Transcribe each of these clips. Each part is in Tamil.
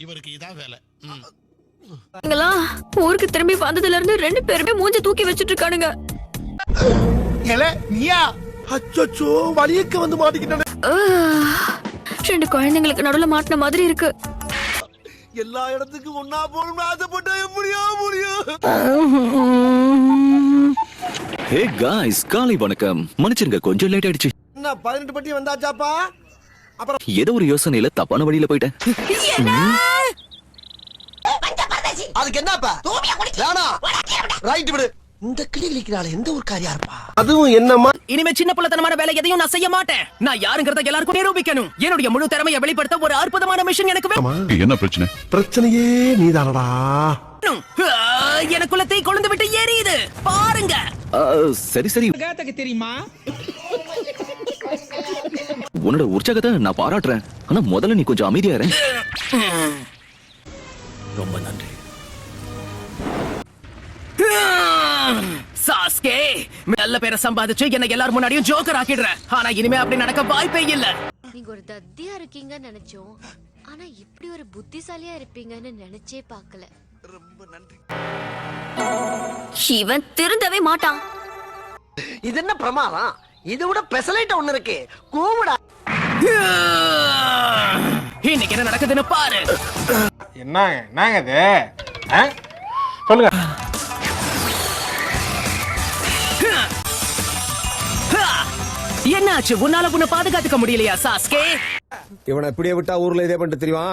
இவருக்கு இதான் வேலை. ஊருக்கு திரும்பி வந்ததுல இருந்து 2 பேருமே மூஞ்சி தூக்கி வச்சிட்டு இருக்கானுங்க. நீயா? அச்சோ, வலியக்க வந்து மாட்டிக்கிட்டானே. 2 குழந்தைங்களுக்கு நடுவுல மாட்டின மாதிரி இருக்கு. எல்லா இடத்துக்கும் ஒன்னா போகணும்னு ஆசைப்பட்டா எப்படியா முடியும்? ஹே गाइस, காலை வணக்கம். மன்னிச்சிருங்க, கொஞ்சம் லேட் ஆயிடுச்சு. என்ன 18 பட்டி வந்தாச்சாப்பா? அப்புறம் ஏதோ ஒரு யோசனையில தப்பான வழியில போயிட்டேன். அதுக்கு என்னப்பா? வேணா. ரைட் விடு. இந்த கிளி கிளிக்கிறாளே எந்த ஒரு காரியா இருப்பா? அதுவும் என்னமா? இனிமே சின்ன புள்ளத்தனமான வேலை எதையும் நான் செய்ய மாட்டேன். நான் யாருங்கறத எல்லாருக்கும் நிரூபிக்கணும். என்னுடைய முழு திறமையை வெளிப்படுத்த ஒரு அற்புதமான மிஷன் எனக்கு வேணும். என்ன பிரச்சனை? பிரச்சனையே நீதானடா. எனக்குள்ள தீ கொழுந்து விட்டு எரியுது பாருங்க. சரி சரி, தெரியுமா? உன்னோட உற்சாகத்தை நான் பாராட்டுறேன். ஆனா முதல்ல நீ கொஞ்சம் அமைதியா இரு. ரொம்ப நன்றி. சாஸ்கே, நல்ல பேரை சம்பாதிச்சு என்ன எல்லாரும் முன்னாடியும் ஜோக்கர் ஆக்கிடுற. ஆனா இனிமே அப்படி நடக்க வாய்ப்பே இல்ல. நீங்க ஒரு தத்தியா இருக்கீங்கன்னு நினைச்சோம். ஆனா இப்படி ஒரு புத்திசாலியா இருப்பீங்கன்னு நினைச்சே பார்க்கல. ரொம்ப நன்றி. இவன் திருந்தவே மாட்டான். இது என்ன பிரமாதம்? இதை விட பெசலைட் ஒண்ணு இருக்கு. கூவுடா. இன்னைக்கு என்ன நடக்குதுன்னு பாரு. என்னங்க இது? சொல்லுங்க. என்னாச்சு? உன்னால உன்னை பாதுகாத்துக்க முடியலையா சாஸ்கே? இவனை இப்படியே விட்டா ஊர்ல இதே பண்ணிட்டு தெரியுமா?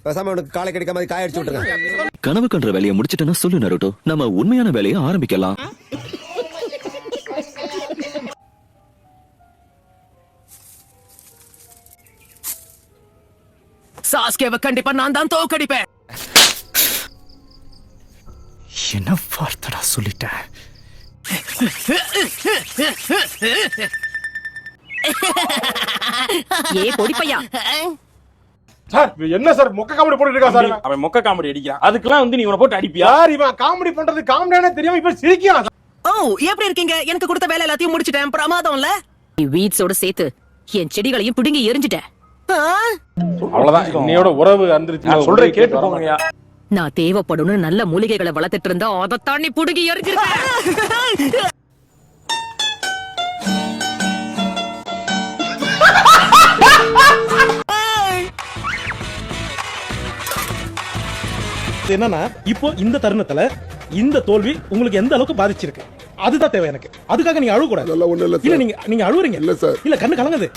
பேசாம உனக்கு காலை கிடைக்காம காய அடிச்சு விட்டுருங்க. கனவு கண்ற வேலையை முடிச்சிட்டேன்னா சொல்லு நருட்டோ, நம்ம உண்மையான வேலையை ஆரம்பிக்கலாம். சாஸ்கேவை கண்டிப்பா நான் தான் தோக்கடிப்பேன். என்ன வார்த்தடா சொல்லிட்டேன்? ஏ பொடிப்பையா, சார் என்ன சார் மொக்க காமெடி போட்டுட்டு இருக்கா சார்? அவன் மொக்க காமெடி அடிக்கிறான். அதுக்கெல்லாம் வந்து நீ இவனை போட்டு அடிப்பியா? சார் இவன் காமெடி பண்றது காமெடியானே தெரியாம இப்ப சிரிக்கிறான். ஓ எப்படி இருக்கீங்க? எனக்கு கொடுத்த வேலை எல்லாத்தையும் முடிச்சிட்டேன். பிரமாதம் இல்ல? நீ வீட்ஸோட சேர்த்து என் செடிகளையும் பிடுங்கி எரிஞ்சிட்டேன். அவ்வளவுதான், இன்னையோட உறவு அந்திருச்சு. நான் சொல்றேன் கேட்டு போங்கயா. நான் தேவைப்படும்னு நல்ல மூலிகைகளை வளர்த்துட்டு இருந்தா அதை தாண்டி புடுங்கி எரிஞ்சிருக்கேன். என்னன்னா இப்போ இந்த தருணத்துல இந்த தோல்வி உங்களுக்கு எந்த அளவுக்கு பாதிச்சிருக்கு அதுதான் தேவை எனக்கு. அதுக்காக நீங்க அழுவ கூடாது. இல்ல நீங்க அழுவுறீங்க. இல்ல கண்ணு கலங்குது.